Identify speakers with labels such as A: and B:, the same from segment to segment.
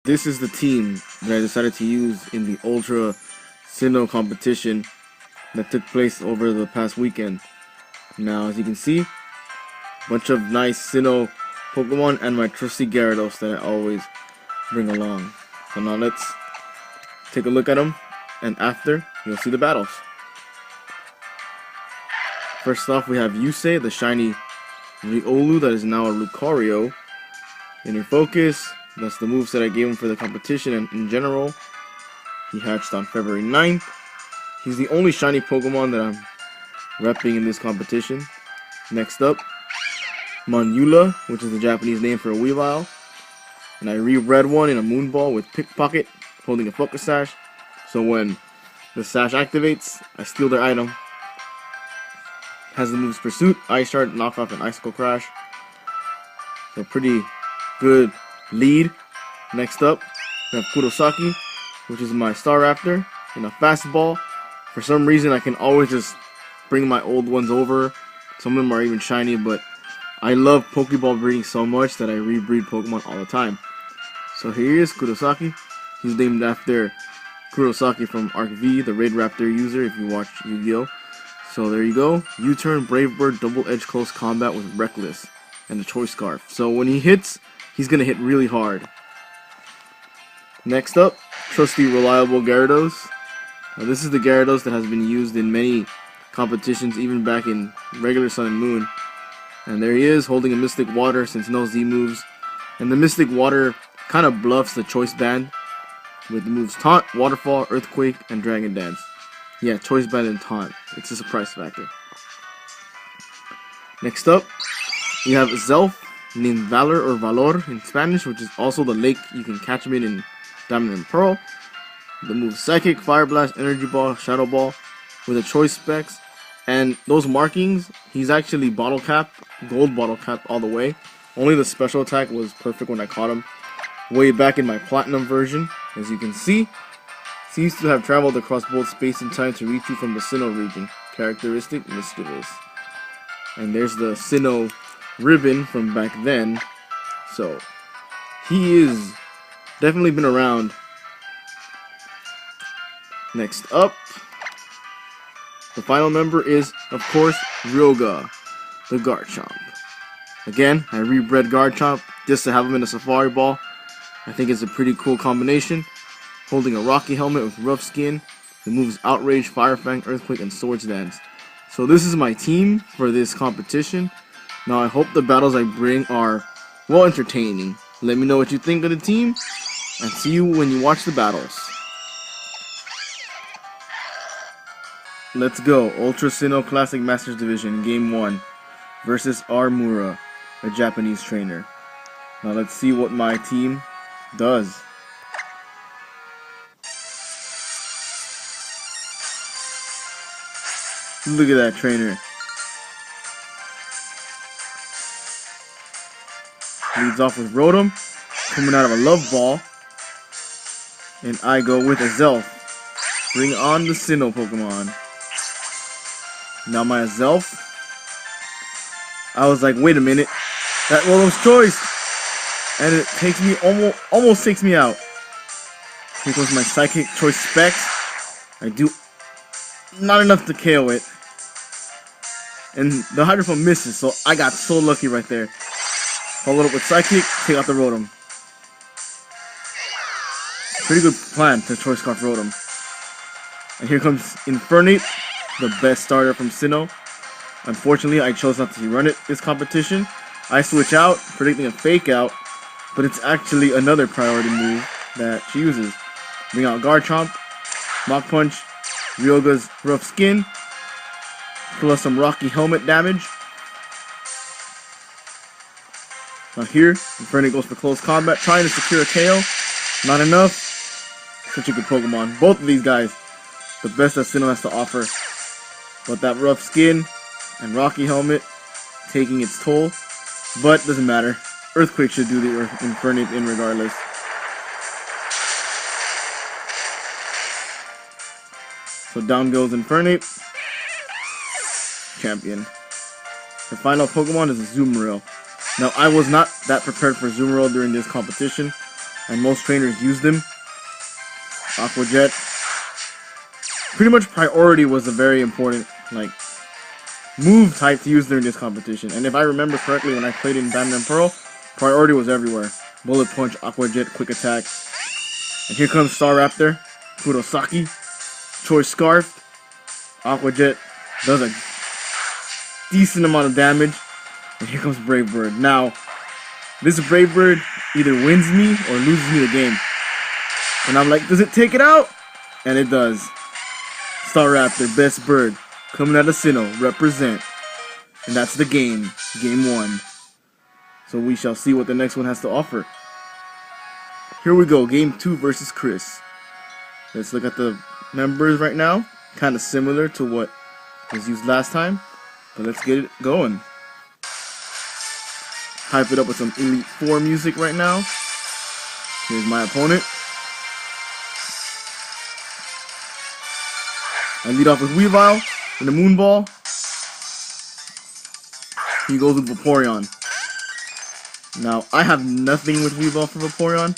A: This is the team that I decided to use in the Ultra Sinnoh competition that took place over the past weekend. Now, as you can see, a bunch of nice Sinnoh Pokemon and my trusty Gyarados that I always bring along. So now let's take a look at them, and after, you'll see the battles. First off, we have Yusei, the shiny Riolu that is now a Lucario. Inner Focus, that's the moveset I gave him for the competition and in general. He hatched on February 9th. He's the only shiny Pokemon that I'm repping in this competition. Next up, Monula, which is the Japanese name for a Weavile. And I rebred one in a Moonball with Pickpocket, holding a Focus Sash. So when the Sash activates, I steal their item. Has the moves Pursuit, Ice Shard, Knockoff, and Icicle Crash. So pretty good lead. Next up, we have Kurosaki, which is my Staraptor in a fastball. For some reason, I can always just bring my old ones over. Some of them are even shiny, but I love Pokeball breeding so much that I rebreed Pokemon all the time. So here is Kurosaki. He's named after Kurosaki from Arc V, the Raid Raptor user, if you watch Yu-Gi-Oh! So there you go. U-turn, Brave Bird, Double Edge Close Combat with Reckless and the Choice Scarf. So when he hits, he's going to hit really hard. Next up, trusty reliable Gyarados. Now this is the Gyarados that has been used in many competitions, even back in regular Sun and Moon. And there he is, holding a Mystic Water since no Z moves. And the Mystic Water kind of bluffs the Choice Band with the moves Taunt, Waterfall, Earthquake, and Dragon Dance. Yeah, Choice Band and Taunt. It's a surprise factor. Next up, we have Zelf, named Valor or Valor in Spanish, which is also the lake you can catch him in Diamond and Pearl. The moves Psychic, Fire Blast, Energy Ball, Shadow Ball with a Choice Specs. And those markings, he's actually bottle cap, gold bottle cap all the way. Only the special attack was perfect when I caught him way back in my Platinum version. As you can see, seems to have traveled across both space and time to reach you from the Sinnoh region. Characteristic, Mischievous. And there's the Sinnoh ribbon from back then. So, he is definitely been around. Next up, the final member is, of course, Ryoga, the Garchomp. Again, I rebred Garchomp just to have him in a Safari Ball. I think it's a pretty cool combination. Holding a Rocky Helmet with Rough Skin, the moves Outrage, Fire Fang, Earthquake, and Swords Dance. So this is my team for this competition. Now I hope the battles I bring are, well, entertaining. Let me know what you think of the team, and see you when you watch the battles. Let's go. Ultra Sinnoh Classic Masters Division, Game 1 versus Armura, a Japanese trainer. Now let's see what my team does. Look at that trainer. Leads off with Rotom, coming out of a Love Ball. And I go with a Zelf. Bring on the Sinnoh Pokemon. Now my Zelf. I was like, wait a minute. That Rotom's Choice. And it takes me, almost takes me out. Here goes my Psychic Choice Specs. I do not enough to KO it. And the Hydro Pump misses, so I got so lucky right there. Follow it up with Psychic, take out the Rotom. Pretty good plan to Choice Scarf Rotom. And here comes Infernape, the best starter from Sinnoh. Unfortunately, I chose not to run it this competition. I switch out, predicting a fake out, but it's actually another priority move that she uses. Bring out Garchomp, Mach Punch, Ryoga's Rough Skin, plus some Rocky Helmet damage. Now here, Infernape goes for close combat, trying to secure a KO. Not enough. Such a good Pokemon. Both of these guys, the best that Sinnoh has to offer. But that Rough Skin and Rocky Helmet taking its toll. But doesn't matter. Earthquake should do the Infernape in regardless. So down goes Infernape. Champion. The final Pokemon is a Azumarill. Now, I was not that prepared for Azumarill during this competition. and most trainers use them. Aqua Jet. Pretty much priority was a very important move type to use during this competition. And if I remember correctly, when I played in Diamond and Pearl, priority was everywhere. Bullet Punch, Aqua Jet, Quick Attack. And here comes Staraptor, Kurosaki, Choice Scarf, Aqua Jet does a decent amount of damage. And here comes Brave Bird. Now, this Brave Bird either wins me or loses me the game. And I'm like, does it take it out? And it does. Staraptor, best bird, coming out of Sinnoh, represent. And that's the game. Game 1. So we shall see what the next one has to offer. Here we go, Game 2 versus Chris. Let's look at the members right now. Kind of similar to what was used last time. But let's get it going. Hype it up with some Elite 4 music right now. Here's my opponent. I lead off with Weavile in the Moonball. He goes with Vaporeon. Now, I have nothing with Weavile for Vaporeon,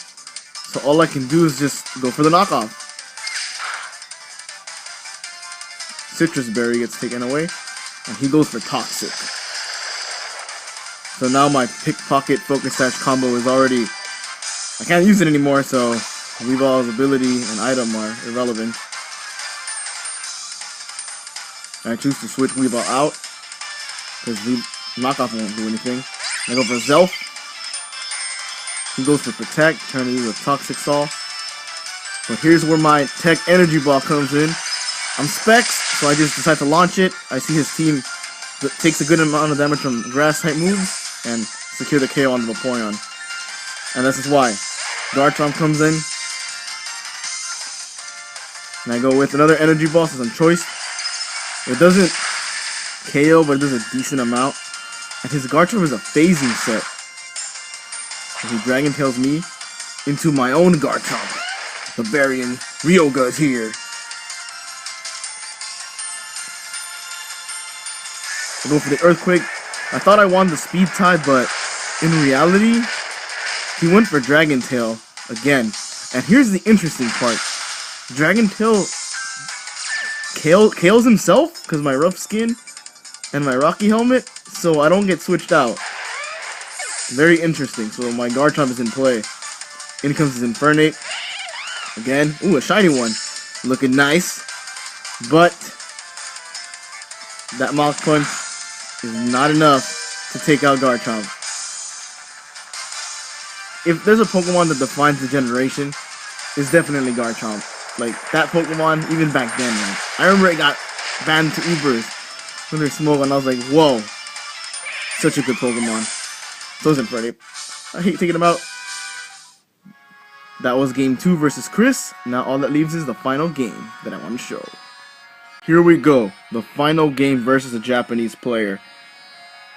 A: so all I can do is just go for the knockoff. Citrus Berry gets taken away, and he goes for Toxic. So now my Pickpocket Focus Sash combo is already... I can't use it anymore, so Weavile's ability and item are irrelevant. I choose to switch Weavile out, because knockoff won't do anything. I go for Zelf. He goes for Protect, trying to use a Toxic Saw. But here's where my Tech Energy Ball comes in. I'm Specs, so I just decide to launch it. I see his team takes a good amount of damage from Grass-type moves, and secure the KO on the Vaporeon. And this is why. Garchomp comes in. And I go with another Energy Ball since I'm choiced. It doesn't KO, but it does a decent amount. And his Garchomp is a phasing set. And he Dragon Tails me into my own Garchomp. Barbarian Ryoga is here. I go for the Earthquake. I thought I wanted the Speed type, but in reality, he went for Dragon Tail again. And here's the interesting part. Dragon Tail KOs himself because my rough skin and my Rocky helmet, so I don't get switched out. Very interesting. So my Garchomp is in play. In comes his Infernape. Again, ooh, a shiny one. Looking nice. But that Mach Punch is not enough to take out Garchomp. If there's a Pokemon that defines the generation, it's definitely Garchomp. Like, that Pokemon, even back then, man. I remember it got banned to Ubers under Smoke, and I was like, whoa. Such a good Pokemon. So is Infernape. I hate taking him out. That was game 2 versus Chris. Now all that leaves is the final game that I want to show. Here we go. The final game versus a Japanese player.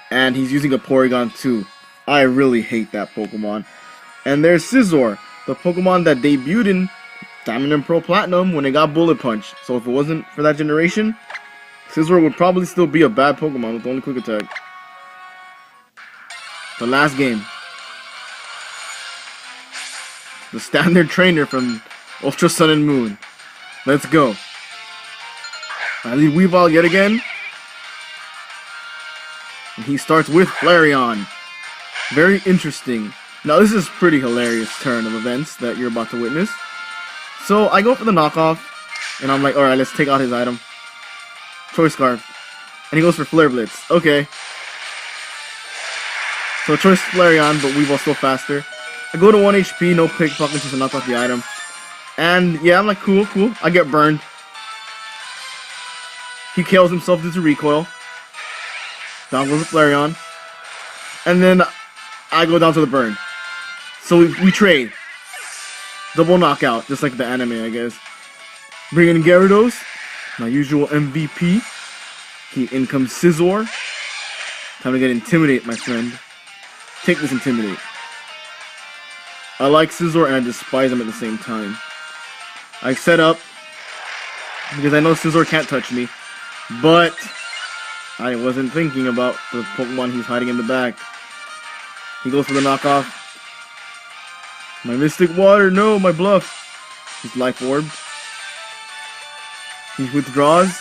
A: And he's using a Porygon 2. I really hate that Pokemon. And there's Scizor, the Pokemon that debuted in Diamond and Pearl Platinum when it got Bullet Punch. So if it wasn't for that generation, Scizor would probably still be a bad Pokemon with only Quick Attack. The last game. The standard trainer from Ultra Sun and Moon. Let's go. I lead Weavile yet again. And he starts with Flareon. Very interesting. Now this is a pretty hilarious turn of events that you're about to witness. So I go for the knockoff, and I'm like, alright, let's take out his item. Choice Scarf. And he goes for Flare Blitz. Okay. So choice Flareon, but Weavile's still faster. I go to 1 HP, no pickpocket since I knocked off the item. And yeah, I'm like, cool. I get burned. He kills himself due to recoil. Down goes the Flareon. And then I go down to the burn. So we trade. Double knockout, just like the anime, I guess. Bring in Gyarados, my usual MVP. In comes Scizor. Time to get Intimidate, my friend. Take this Intimidate. I like Scizor and I despise him at the same time. I set up because I know Scizor can't touch me, but I wasn't thinking about the Pokemon he's hiding in the back. He goes for the knockoff. My Mystic Water, no, my bluff. He's Life Orb. He withdraws,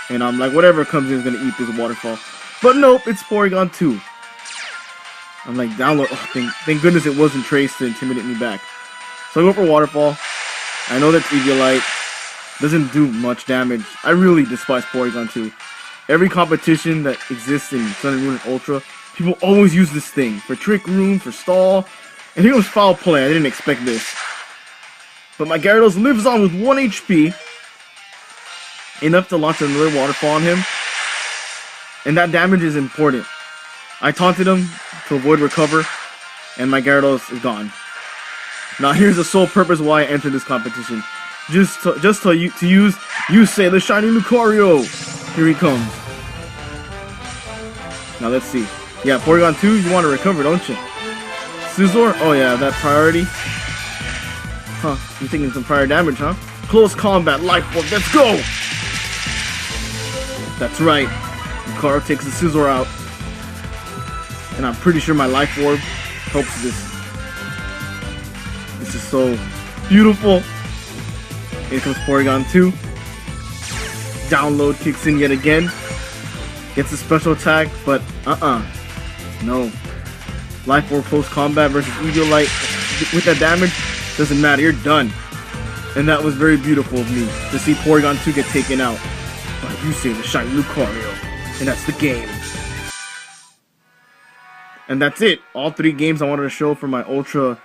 A: and I'm like, whatever comes in is gonna eat this waterfall. But nope, it's Porygon 2. I'm like, download. Oh, thank goodness it wasn't Trace to intimidate me back. So I go for Waterfall. I know that Eviolite doesn't do much damage. I really despise Porygon 2. Every competition that exists in Sun and Moon and Ultra, people always use this thing for Trick Room, for Stall. And here was Foul Play. I didn't expect this. But my Gyarados lives on with 1 HP. Enough to launch another Waterfall on him. And that damage is important. I taunted him to avoid recover. And my Gyarados is gone. Now here's the sole purpose why I entered this competition. Just to use Yusei, the shiny Lucario. Here he comes. Now let's see. Yeah, Porygon 2, you want to recover, don't you? Scizor? Oh yeah, that priority. Huh, you're taking some prior damage, huh? Close combat, Life Orb, let's go! That's right. Lucario takes the Scizor out. And I'm pretty sure my Life Orb helps this. This is so beautiful. Here comes Porygon 2. Download kicks in yet again. Gets a special attack, but no. Life Orb close combat versus Eviolite with that damage doesn't matter. You're done. And that was very beautiful of me to see Porygon 2 get taken out by Yusei, the shiny Lucario. And that's the game. And that's it. All 3 games I wanted to show for my Ultra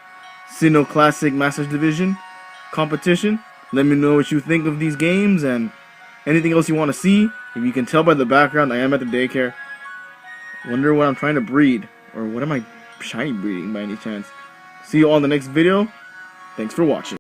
A: Sinnoh Classic Masters Division competition. Let me know what you think of these games and anything else you want to see. If you can tell by the background, I am at the daycare. Wonder what I'm trying to breed. Or what am I shiny breeding by any chance? See you all in the next video. Thanks for watching.